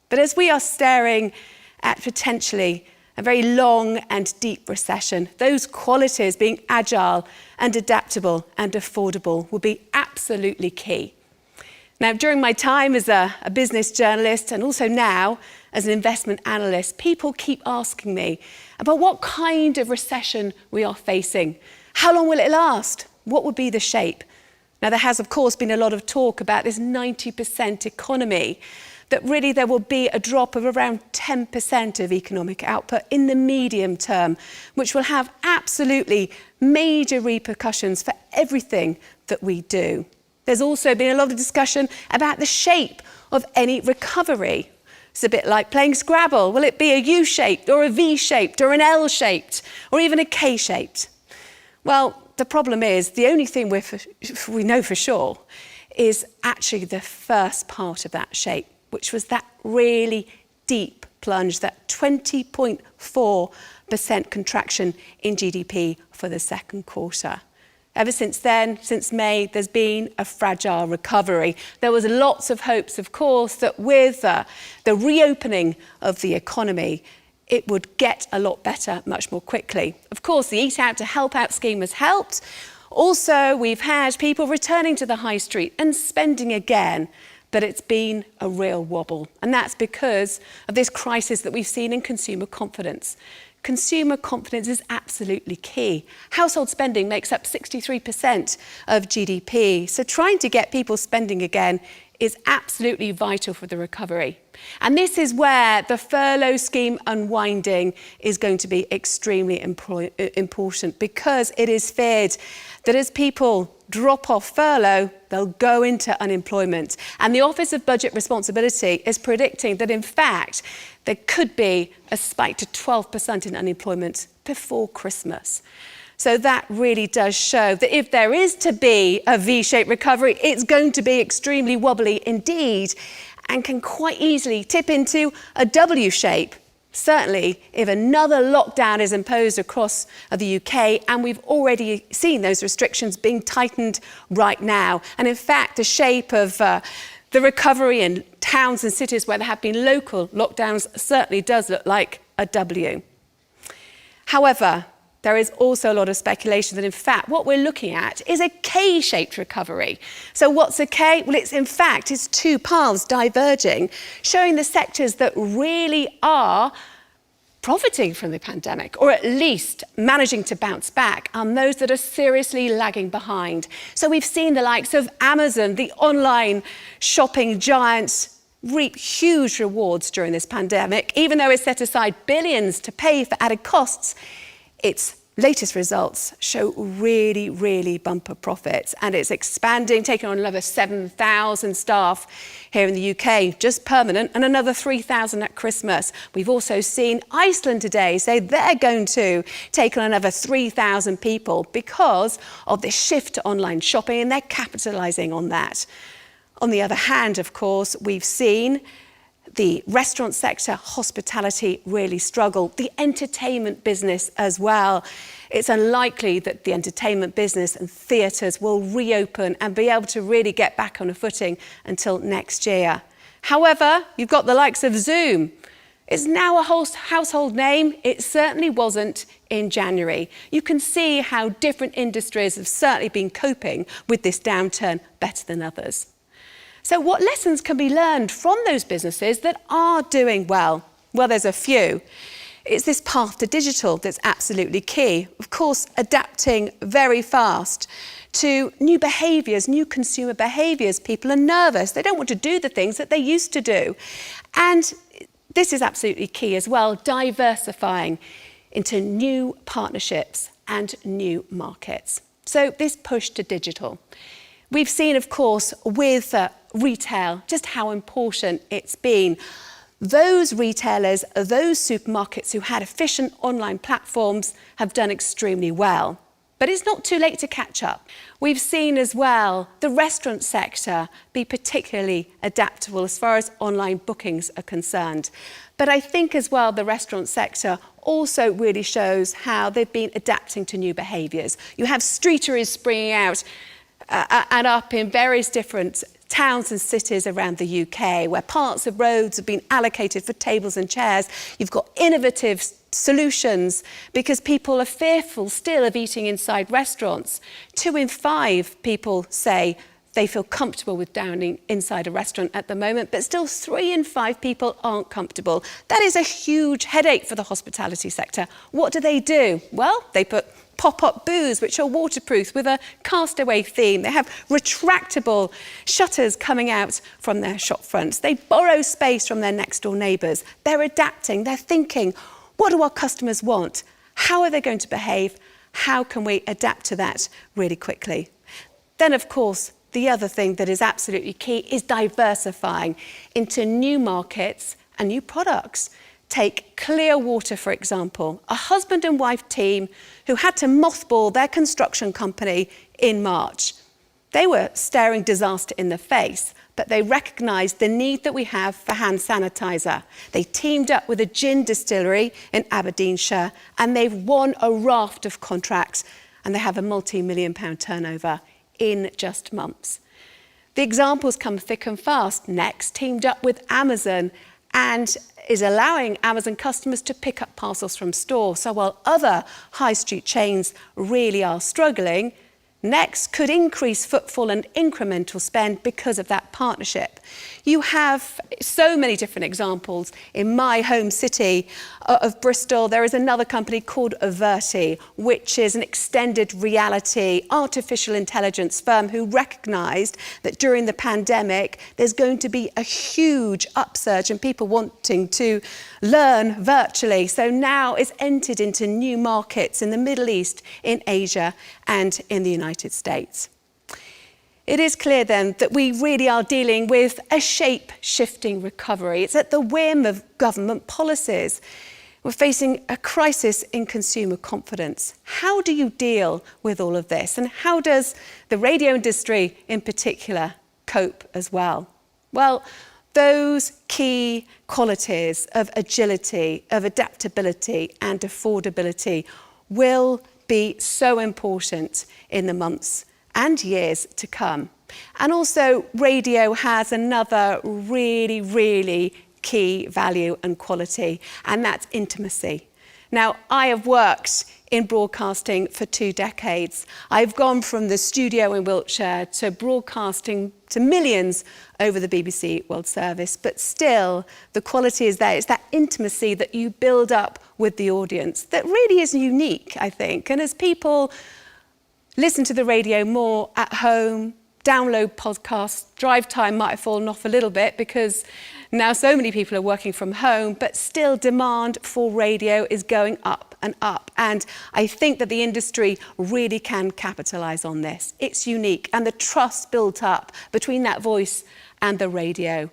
But as we are staring at potentially a very long and deep recession, those qualities, being agile and adaptable and affordable, will be absolutely key. Now, during my time as a business journalist and also now as an investment analyst, people keep asking me about what kind of recession we are facing. How long will it last? What would be the shape? Now, there has, of course, been a lot of talk about this 90% economy, that really there will be a drop of around 10% of economic output in the medium term, which will have absolutely major repercussions for everything that we do. There's also been a lot of discussion about the shape of any recovery. It's a bit like playing Scrabble. Will it be a U-shaped or a V-shaped or an L-shaped or even a K-shaped? Well, the problem is the only thing we know for sure is actually the first part of that shape, which was that really deep plunge, that 20.4% contraction in GDP for the second quarter. Ever since then, since May, there's been a fragile recovery. There was lots of hopes, of course, that with the reopening of the economy, it would get a lot better much more quickly. Of course, the Eat Out to Help Out scheme has helped. Also, we've had people returning to the high street and spending again. But it's been a real wobble. And that's because of this crisis that we've seen in consumer confidence. Consumer confidence is absolutely key. Household spending makes up 63% of GDP. So trying to get people spending again is absolutely vital for the recovery. And this is where the furlough scheme unwinding is going to be extremely important, because it is feared that as people drop off furlough, they'll go into unemployment. And the Office of Budget Responsibility is predicting that, in fact, there could be a spike to 12% in unemployment before Christmas. So that really does show that if there is to be a V-shaped recovery, it's going to be extremely wobbly indeed, and can quite easily tip into a W shape. Certainly, if another lockdown is imposed across the UK, and we've already seen those restrictions being tightened right now. And in fact, the shape of the recovery in towns and cities where there have been local lockdowns certainly does look like a W. However, there is also a lot of speculation that, in fact, what we're looking at is a K-shaped recovery. So what's a K? Well, it's two paths diverging, showing the sectors that really are profiting from the pandemic, or at least managing to bounce back, are those that are seriously lagging behind. So we've seen the likes of Amazon, the online shopping giants, reap huge rewards during this pandemic. Even though it set aside billions to pay for added costs, its latest results show really, really bumper profits, and it's expanding, taking on another 7,000 staff here in the UK, just permanent, and another 3,000 at Christmas. We've also seen Iceland today say they're going to take on another 3,000 people because of this shift to online shopping, and they're capitalising on that. On the other hand, of course, we've seen the restaurant sector, hospitality really struggle. The entertainment business as well. It's unlikely that the entertainment business and theatres will reopen and be able to really get back on a footing until next year. However, you've got the likes of Zoom. It's now a household name. It certainly wasn't in January. You can see how different industries have certainly been coping with this downturn better than others. So what lessons can be learned from those businesses that are doing well? Well, there's a few. It's this path to digital that's absolutely key. Of course, adapting very fast to new behaviours, new consumer behaviours. People are nervous. They don't want to do the things that they used to do. And this is absolutely key as well, diversifying into new partnerships and new markets. So this push to digital. We've seen, of course, with retail, just how important it's been. Those retailers, those supermarkets who had efficient online platforms have done extremely well. But it's not too late to catch up. We've seen as well the restaurant sector be particularly adaptable as far as online bookings are concerned. But I think as well the restaurant sector also really shows how they've been adapting to new behaviours. You have streeteries springing out and up in various different towns and cities around the UK where parts of roads have been allocated for tables and chairs. You've got innovative solutions because people are fearful still of eating inside restaurants. 2 in 5 people say they feel comfortable with dining inside a restaurant at the moment, but still 3 in 5 people aren't comfortable. That is a huge headache for the hospitality sector. What do? Well, they put pop-up booths, which are waterproof with a castaway theme. They have retractable shutters coming out from their shop fronts. They borrow space from their next-door neighbours. They're adapting, they're thinking, what do our customers want? How are they going to behave? How can we adapt to that really quickly? Then, of course, the other thing that is absolutely key is diversifying into new markets and new products. Take Clearwater, for example, a husband and wife team who had to mothball their construction company in March. They were staring disaster in the face, but they recognised the need that we have for hand sanitizer. They teamed up with a gin distillery in Aberdeenshire, and they've won a raft of contracts, and they have a multi-million-pound turnover in just months. The examples come thick and fast. Next teamed up with Amazon and is allowing Amazon customers to pick up parcels from store. So while other high street chains really are struggling, Next could increase footfall and incremental spend because of that partnership. You have so many different examples. In my home city of Bristol, there is another company called Averti, which is an extended reality artificial intelligence firm who recognised that during the pandemic, there's going to be a huge upsurge in people wanting to learn virtually. So now it's entered into new markets in the Middle East, in Asia, and in the United States. It is clear then that we really are dealing with a shape-shifting recovery. It's at the whim of government policies. We're facing a crisis in consumer confidence. How do you deal with all of this? And how does the radio industry in particular cope as well? Well, those key qualities of agility, of adaptability and affordability will be so important in the months and years to come. And also, radio has another really key value and quality, and that's intimacy. Now, I have worked in broadcasting for 2 decades. I've gone from the studio in Wiltshire to broadcasting to millions over the BBC World Service, but still the quality is there. It's that intimacy that you build up with the audience that really is unique, I think. And as people listen to the radio more at home, download podcasts, drive time might have fallen off a little bit because now so many people are working from home, but still demand for radio is going up and up. And I think that the industry really can capitalise on this. It's unique, and the trust built up between that voice and the radio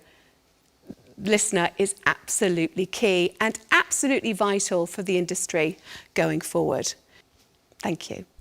listener is absolutely key and absolutely vital for the industry going forward. Thank you.